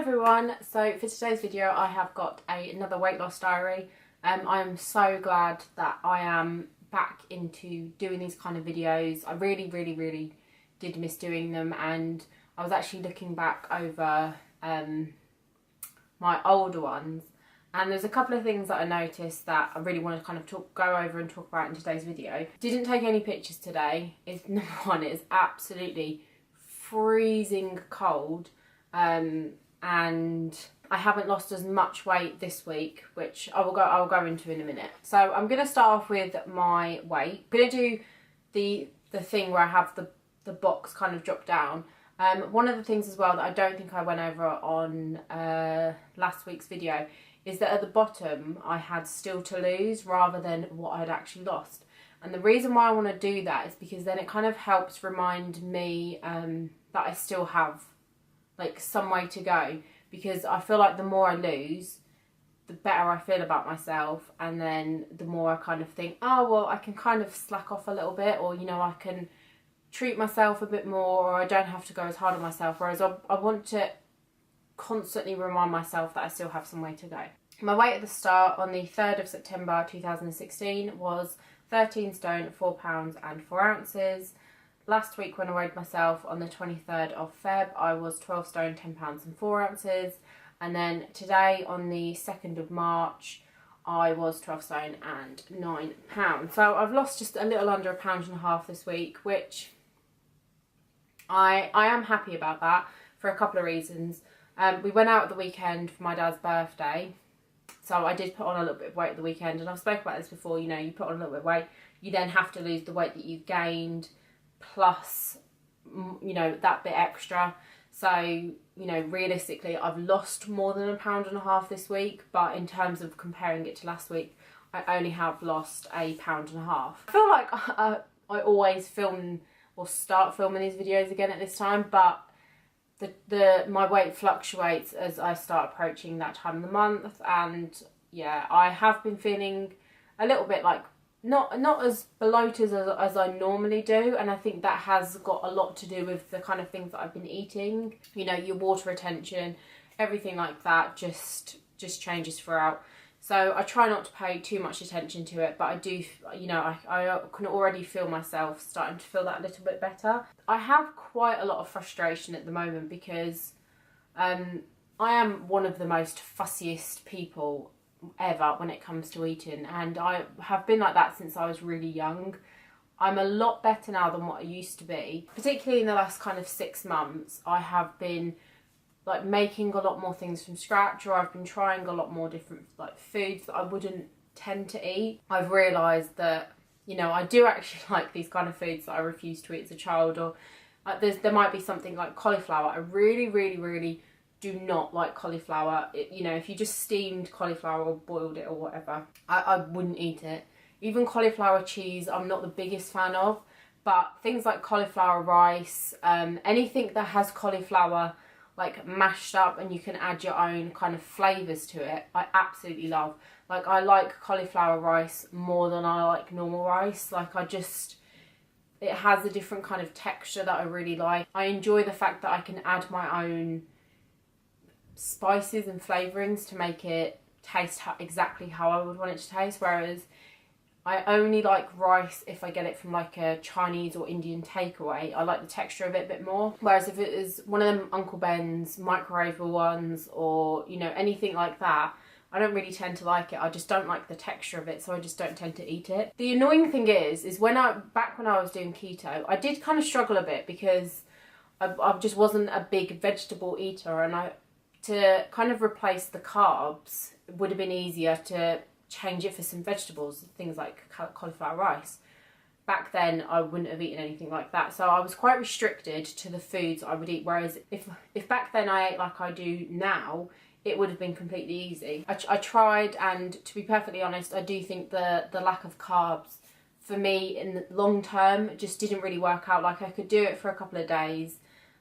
everyone, so for today's video I have got another weight loss diary. I am so glad that I am back into doing these kind of videos. I really did miss doing them, and I was actually looking back over my older ones, and there's a couple of things that I noticed that I really want to kind of go over and talk about in today's video. Didn't take any pictures today. Number one, it is absolutely freezing cold. And I haven't lost as much weight this week, which I'll go into in a minute. So I'm going to start off with my weight. I'm going to do the thing where I have the box kind of drop down. One of the things as well that I don't think I went over on last week's video is that at the bottom I had still to lose rather than what I'd actually lost. And the reason why I want to do that is because then it kind of helps remind me that I still have like some way to go, because I feel like the more I lose, the better I feel about myself, and then the more I kind of think, oh well, I can kind of slack off a little bit, or you know, I can treat myself a bit more, or I don't have to go as hard on myself, whereas I want to constantly remind myself that I still have some way to go. My weight at the start on the 3rd of September 2016 was 13 stone 4 pounds and 4 ounces. Last week when I weighed myself on the 23rd of Feb, I was 12 stone 10 pounds and 4 ounces. And then today on the 2nd of March, I was 12 stone and 9 pounds. So I've lost just a little under £1.5 pounds this week, which I am happy about that for a couple of reasons. We went out at the weekend for my dad's birthday. So I did put on a little bit of weight at the weekend, and I've spoken about this before. You know, you put on a little bit of weight, you then have to lose the weight that you've gained, plus, you know, that bit extra. So, you know, realistically, I've lost more than £1.5 pounds this week, but in terms of comparing it to last week, I only have lost £1.5 pounds. I feel like I always film or start filming these videos again at this time, but my weight fluctuates as I start approaching that time of the month, and yeah, I have been feeling a little bit like not as bloated as I normally do, and I think that has got a lot to do with the kind of things that I've been eating. You know, your water retention, everything like that just changes throughout. So I try not to pay too much attention to it, but I do, you know, I can already feel myself starting to feel that a little bit better. I have quite a lot of frustration at the moment because I am one of the most fussiest people ever when it comes to eating, and I have been like that since I was really young. I'm a lot better now than what I used to be, particularly in the last kind of 6 months. I have been like making a lot more things from scratch, or I've been trying a lot more different like foods that I wouldn't tend to eat. I've realised that, you know, I do actually like these kind of foods that I refused to eat as a child, or there might be something like cauliflower. I really do not like cauliflower. You know, if you just steamed cauliflower or boiled it or whatever, I wouldn't eat it. Even cauliflower cheese, I'm not the biggest fan of, but things like cauliflower rice, anything that has cauliflower like mashed up and you can add your own kind of flavours to it, I absolutely love. Like, I like cauliflower rice more than I like normal rice. Like, it has a different kind of texture that I really like. I enjoy the fact that I can add my own spices and flavourings to make it taste exactly how I would want it to taste, whereas I only like rice if I get it from like a Chinese or Indian takeaway. I like the texture of it a bit more, whereas if it is one of them Uncle Ben's microwavable ones, or you know, anything like that, I don't really tend to like it. I just don't like the texture of it, so I just don't tend to eat it. The annoying thing is back when I was doing keto, I did kind of struggle a bit because I just wasn't a big vegetable eater, and to kind of replace the carbs, it would have been easier to change it for some vegetables, things like cauliflower rice. Back then I wouldn't have eaten anything like that, so I was quite restricted to the foods I would eat, whereas if back then I ate like I do now, it would have been completely easy. I tried, and to be perfectly honest, I do think the lack of carbs for me in the long term just didn't really work out. Like, I could do it for a couple of days,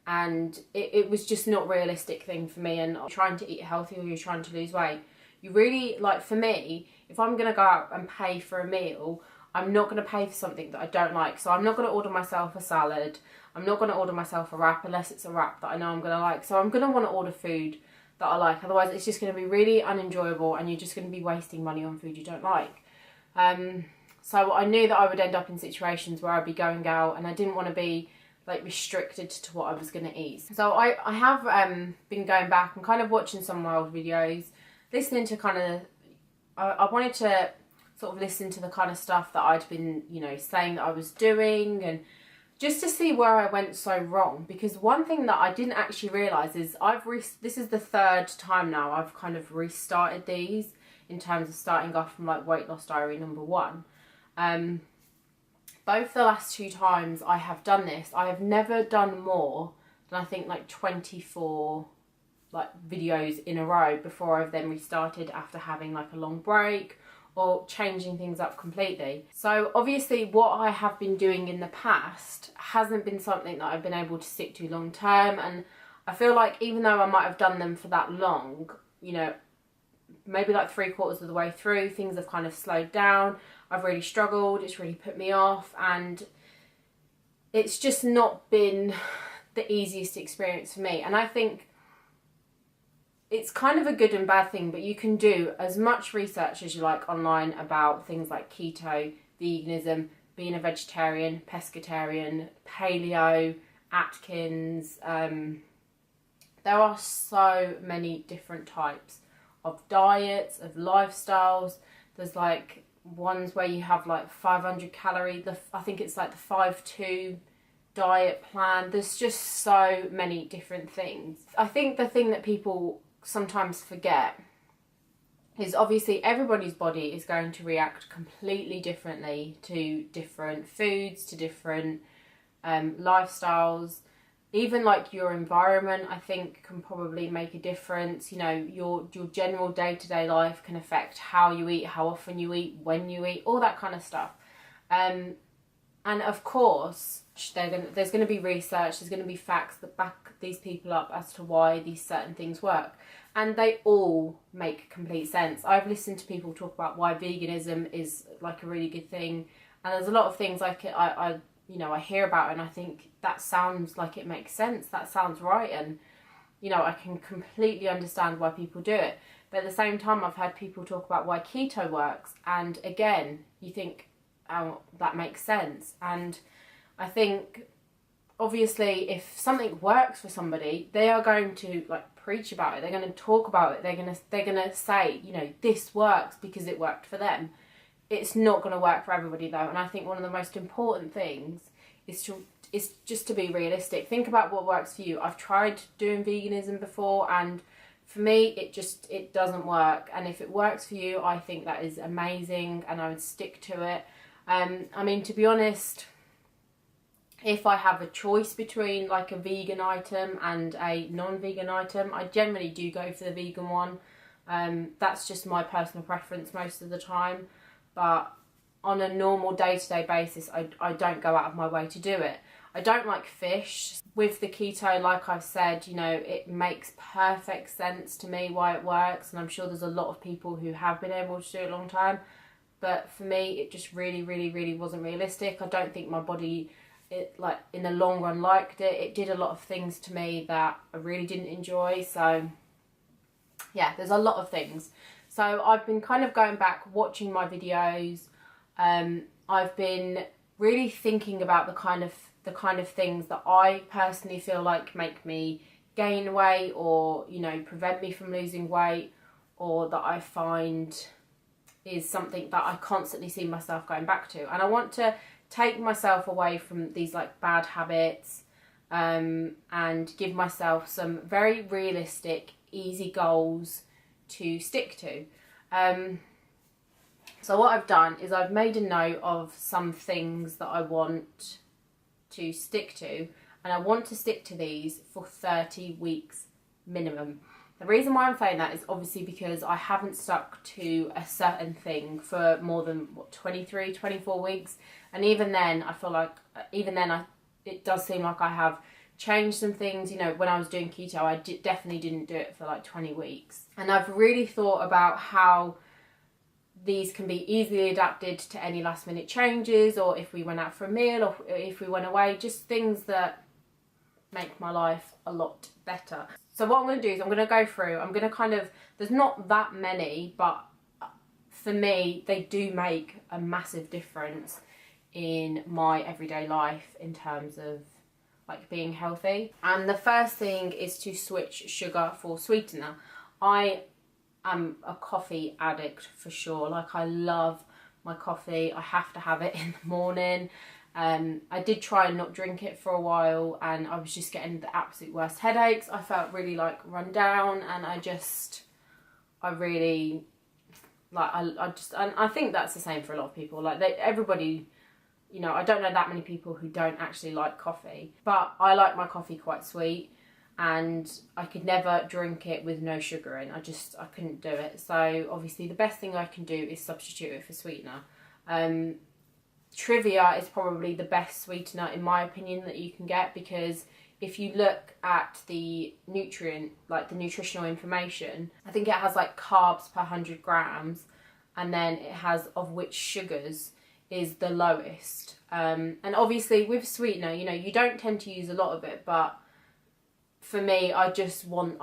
and it was just not a realistic thing for me. And trying to eat healthy, or you're trying to lose weight, you really, like, for me, if I'm going to go out and pay for a meal, I'm not going to pay for something that I don't like. So I'm not going to order myself a salad. I'm not going to order myself a wrap unless it's a wrap that I know I'm going to like. So I'm going to want to order food that I like. Otherwise it's just going to be really unenjoyable and you're just going to be wasting money on food you don't like. So I knew that I would end up in situations where I'd be going out and I didn't want to be like restricted to what I was going to eat. So I have been going back and kind of watching some of my old videos, listening to kind of, I wanted to sort of listen to the kind of stuff that I'd been, you know, saying that I was doing, and just to see where I went so wrong. Because one thing that I didn't actually realise is this is the third time now I've kind of restarted these in terms of starting off from like weight loss diary number 1. Both the last 2 times I have done this, I have never done more than I think like 24 like videos in a row before I've then restarted after having like a long break or changing things up completely. So obviously what I have been doing in the past hasn't been something that I've been able to stick to long term, and I feel like even though I might have done them for that long, you know, maybe like 3/4 of the way through, things have kind of slowed down. I've really struggled, it's really put me off, and it's just not been the easiest experience for me. And I think it's kind of a good and bad thing, but you can do as much research as you like online about things like keto, veganism, being a vegetarian, pescatarian, paleo, Atkins. There are so many different types of diets, of lifestyles. There's like ones where you have like 500 calorie, I think it's like the 5-2 diet plan. There's just so many different things. I think the thing that people sometimes forget is obviously everybody's body is going to react completely differently to different foods, to different lifestyles. Even like your environment, I think, can probably make a difference. You know, your general day-to-day life can affect how you eat, how often you eat, when you eat, all that kind of stuff. And of course, there's going to be research, there's going to be facts that back these people up as to why these certain things work. And they all make complete sense. I've listened to people talk about why veganism is like a really good thing. And there's a lot of things like I hear about and I think that sounds like it makes sense. That sounds right. And, you know, I can completely understand why people do it. But at the same time, I've had people talk about why keto works. And again, you think, oh, that makes sense. And I think, obviously, if something works for somebody, they are going to like preach about it. They're going to talk about it. They're gonna say, you know, this works because it worked for them. It's not going to work for everybody though, and I think one of the most important things is just to be realistic. Think about what works for you. I've tried doing veganism before, and for me it doesn't work. And if it works for you, I think that is amazing, and I would stick to it. I mean, to be honest, if I have a choice between like a vegan item and a non-vegan item, I generally do go for the vegan one. That's just my personal preference most of the time. But on a normal day-to-day basis, I don't go out of my way to do it. I don't like fish. With the keto, like I've said, you know, it makes perfect sense to me why it works. And I'm sure there's a lot of people who have been able to do it a long time. But for me, it just really, really, really wasn't realistic. I don't think my body, in the long run, liked it. It did a lot of things to me that I really didn't enjoy. So, yeah, there's a lot of things. So I've been kind of going back, watching my videos. I've been really thinking about the kind of things that I personally feel like make me gain weight, or, you know, prevent me from losing weight, or that I find is something that I constantly see myself going back to. And I want to take myself away from these like bad habits, and give myself some very realistic, easy goals to stick to. So what I've done is I've made a note of some things that I want to stick to, and I want to stick to these for 30 weeks minimum. The reason why I'm saying that is obviously because I haven't stuck to a certain thing for more than 23, 24 weeks. And even then, I feel like, it does seem like I have changed some things. You know, when I was doing keto, I definitely didn't do it for like 20 weeks. And I've really thought about how these can be easily adapted to any last minute changes, or if we went out for a meal, or if we went away, just things that make my life a lot better. So what I'm going to do is I'm going to go through, I'm going to kind of, there's not that many, but for me, they do make a massive difference in my everyday life in terms of like being healthy. And the first thing is to switch sugar for sweetener. I am a coffee addict for sure. Like, I love my coffee. I have to have it in the morning. I did try and not drink it for a while, and I was just getting the absolute worst headaches. I felt really like run down, and I really like, and I think that's the same for a lot of people. Like, everybody, you know, I don't know that many people who don't actually like coffee, but I like my coffee quite sweet, and I could never drink it with no sugar in. I couldn't do it. So obviously the best thing I can do is substitute it for sweetener. Trivia is probably the best sweetener in my opinion that you can get, because if you look at the nutritional information, I think it has like carbs per 100 grams, and then it has of which sugars is the lowest. And obviously with sweetener, you know, you don't tend to use a lot of it, but for me, I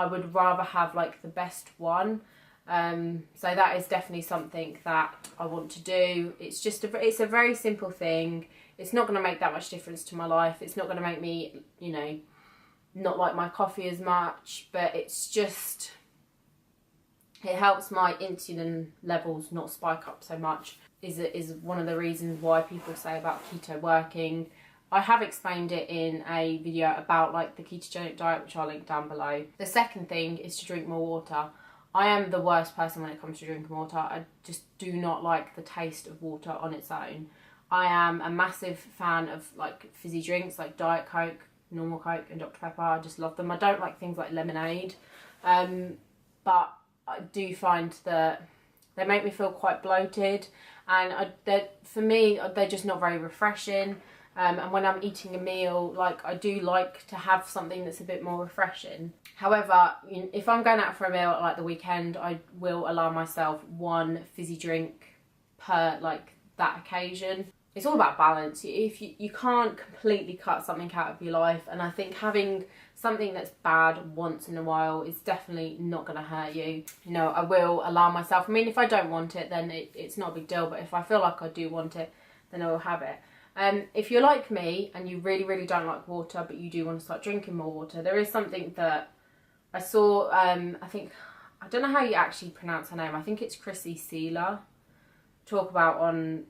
would rather have like the best one. So that is definitely something that I want to do. It's a very simple thing. It's not going to make that much difference to my life. It's not going to make me, you know, not like my coffee as much, but it's just, it helps my insulin levels not spike up so much. Is one of the reasons why people say about keto working. I have explained it in a video about like the ketogenic diet, which I'll link down below. The second thing is to drink more water. I am the worst person when it comes to drinking water. I just do not like the taste of water on its own. I am a massive fan of like fizzy drinks like Diet Coke, normal Coke and Dr Pepper. I just love them. I don't like things like lemonade. But I do find that they make me feel quite bloated, and for me, they're just not very refreshing. And when I'm eating a meal, like, I do like to have something that's a bit more refreshing. However, if I'm going out for a meal at like the weekend, I will allow myself one fizzy drink per like that occasion. It's all about balance. If you can't completely cut something out of your life, and I think having something that's bad once in a while is definitely not going to hurt you. You know, I will allow myself. I mean, if I don't want it, then it's not a big deal. But if I feel like I do want it, then I will have it. If you're like me and you really, really don't like water, but you do want to start drinking more water, there is something that I saw, I don't know how you actually pronounce her name. I think it's Chrissy Sealer, talk about on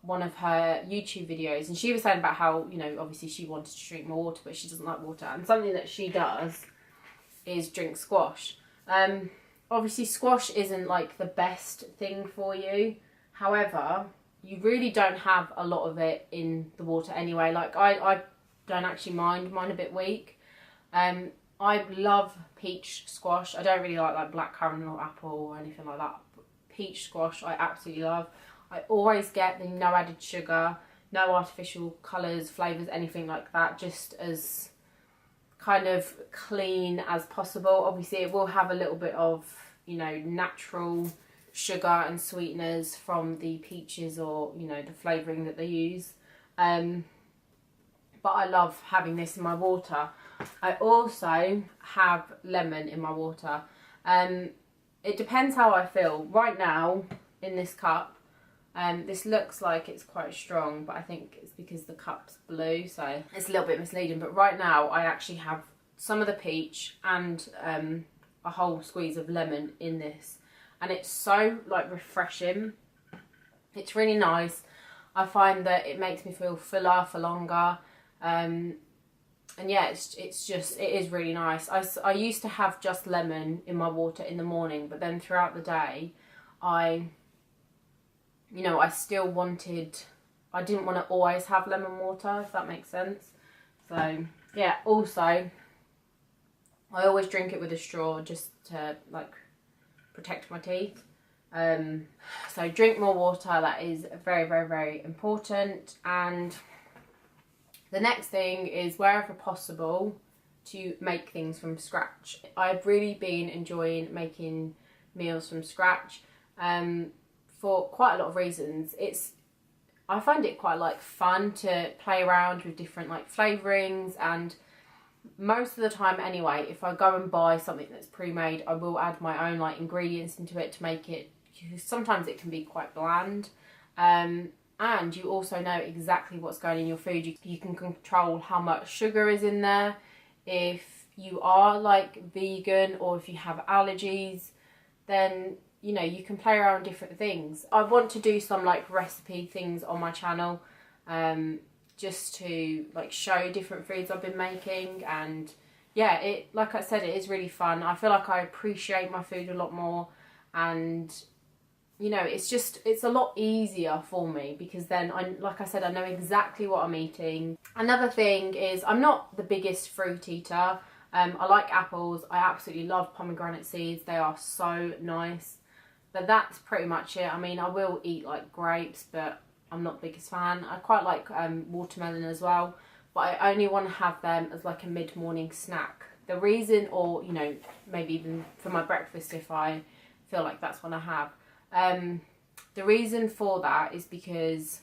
one of her YouTube videos. And she was saying about how, you know, obviously she wanted to drink more water, but she doesn't like water. And something that she does is drink squash. Obviously squash isn't like the best thing for you. However, you really don't have a lot of it in the water anyway. Like, I don't actually mind mine a bit weak. I love peach squash. I don't really like blackcurrant or apple or anything like that. But peach squash I absolutely love. I always get the no added sugar, no artificial colours, flavours, anything like that. Just as kind of clean as possible. Obviously it will have a little bit of, you know, natural sugar and sweeteners from the peaches, or, you know, the flavouring that they use. But I love having this in my water. I also have lemon in my water. It depends how I feel. Right now, in this cup, this looks like it's quite strong, but I think it's because the cup's blue, so it's a little bit misleading. But right now, I actually have some of the peach and a whole squeeze of lemon in this. And it's so, like, refreshing. It's really nice. I find that it makes me feel fuller for longer. And yeah, it is really nice. I used to have just lemon in my water in the morning, but then throughout the day, I still wanted, I didn't want to always have lemon water, if that makes sense. So yeah, also, I always drink it with a straw just to, like, protect my teeth. So drink more water. That is very, very, very important. And the next thing is, wherever possible, to make things from scratch. I've really been enjoying making meals from scratch for quite a lot of reasons. I find it quite, like, fun to play around with different, like, flavourings, and most of the time anyway, if I go and buy something that's pre-made, I will add my own like ingredients into it to make it, because sometimes it can be quite bland. And you also know exactly what's going in your food. You can control how much sugar is in there. If you are like vegan or if you have allergies, then you know you can play around with different things. I want to do some like recipe things on my channel, just to like show different foods I've been making. And yeah, it, like I said, it is really fun. I feel like I appreciate my food a lot more, and you know, it's a lot easier for me because then like I said, I know exactly what I'm eating. Another thing is I'm not the biggest fruit eater. I like apples. I absolutely love pomegranate seeds. They are so nice. But that's pretty much it. I mean, I will eat like grapes, but I'm not the biggest fan. I quite like watermelon as well, but I only want to have them as like a mid-morning snack. The reason, or you know, maybe even for my breakfast if I feel like that's what I have. The reason for that is because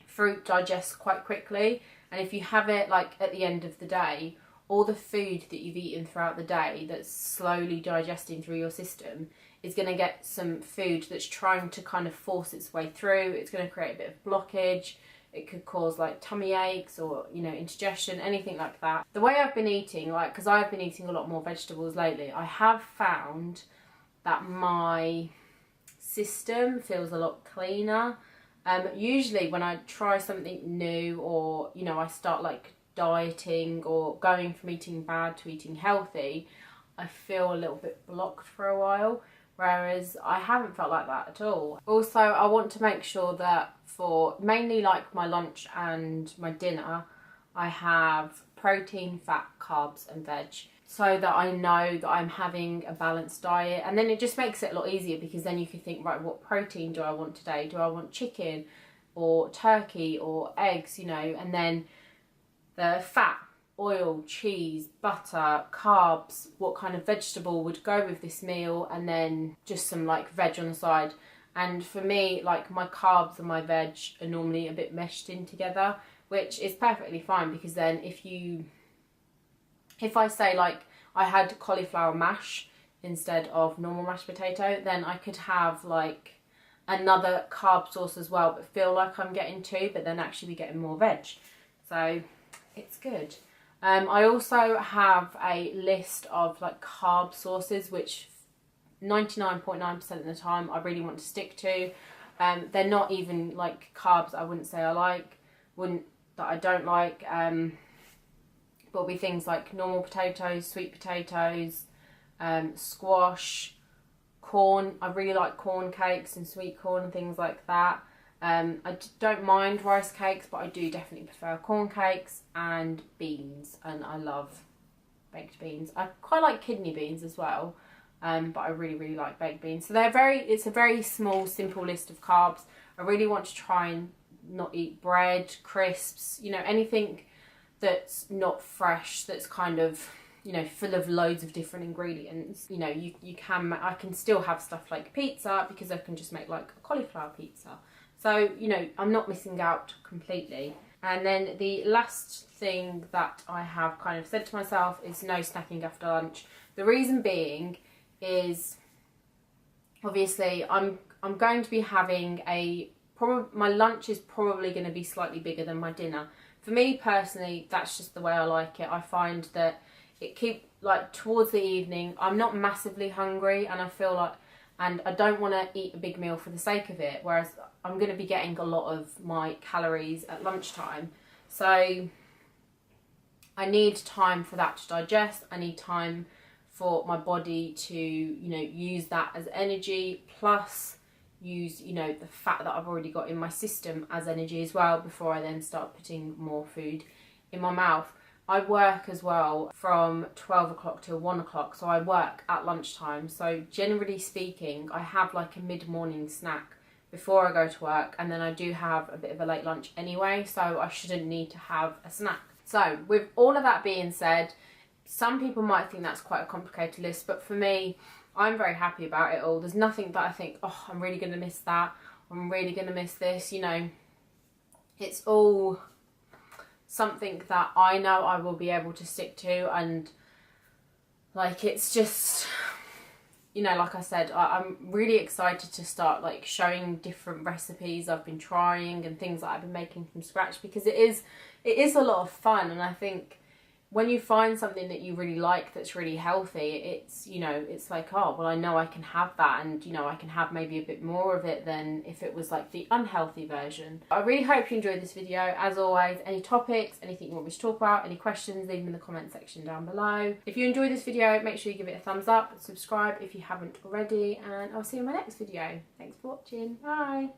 fruit digests quite quickly, and if you have it like at the end of the day, all the food that you've eaten throughout the day that's slowly digesting through your system is going to get some food that's trying to kind of force its way through. It's going to create a bit of blockage. It could cause like tummy aches or, you know, indigestion, anything like that. The way I've been eating, like, because I've been eating a lot more vegetables lately, I have found that my system feels a lot cleaner. Usually when I try something new, or you know, I start like dieting or going from eating bad to eating healthy, I feel a little bit blocked for a while, whereas I haven't felt like that at all. Also, I want to make sure that for mainly like my lunch and my dinner, I have protein, fat, carbs and veg, so that I know that I'm having a balanced diet. And then it just makes it a lot easier, because then you can think, right, what protein do I want today? Do I want chicken or turkey or eggs, you know? And then the fat, oil, cheese, butter, carbs, what kind of vegetable would go with this meal, and then just some like veg on the side. And for me, like my carbs and my veg are normally a bit meshed in together, which is perfectly fine, because then if I say like I had cauliflower mash instead of normal mashed potato, then I could have like another carb source as well, but feel like I'm getting two, but then actually be getting more veg. So it's good. I also have a list of like carb sources, which 99.9% of the time I really want to stick to. They're not even like carbs I wouldn't say I like, that I don't like. But be things like normal potatoes, sweet potatoes, squash, corn. I really like corn cakes and sweet corn and things like that. I don't mind rice cakes, but I do definitely prefer corn cakes, and beans. And I love baked beans. I quite like kidney beans as well, but I really, really like baked beans. So it's a very small, simple list of carbs. I really want to try and not eat bread, crisps, you know, anything that's not fresh, that's kind of, you know, full of loads of different ingredients. You know, I can still have stuff like pizza, because I can just make like a cauliflower pizza. So, you know, I'm not missing out completely. And then the last thing that I have kind of said to myself is no snacking after lunch. The reason being is, obviously, I'm going to be having my lunch is probably going to be slightly bigger than my dinner. For me personally, that's just the way I like it. I find that like towards the evening, I'm not massively hungry, and I feel like, and I don't want to eat a big meal for the sake of it, whereas I'm going to be getting a lot of my calories at lunchtime. So I need time for that to digest. I need time for my body to, you know, use that as energy, plus use, you know, the fat that I've already got in my system as energy as well, before I then start putting more food in my mouth. I work as well from 12 o'clock till 1 o'clock, so I work at lunchtime. So generally speaking, I have like a mid-morning snack before I go to work, and then I do have a bit of a late lunch anyway, so I shouldn't need to have a snack. So with all of that being said, some people might think that's quite a complicated list, but for me, I'm very happy about it all. There's nothing that I think, oh, I'm really going to miss that, I'm really going to miss this, you know. It's all something that I know I will be able to stick to, and like it's just, you know, like I said, I'm really excited to start like showing different recipes I've been trying and things that I've been making from scratch, because it is a lot of fun. And I think when you find something that you really like that's really healthy, it's, you know, it's like, oh, well, I know I can have that, and, you know, I can have maybe a bit more of it than if it was like the unhealthy version. I really hope you enjoyed this video. As always, any topics, anything you want me to talk about, any questions, leave them in the comment section down below. If you enjoyed this video, make sure you give it a thumbs up and subscribe if you haven't already, and I'll see you in my next video. Thanks for watching. Bye.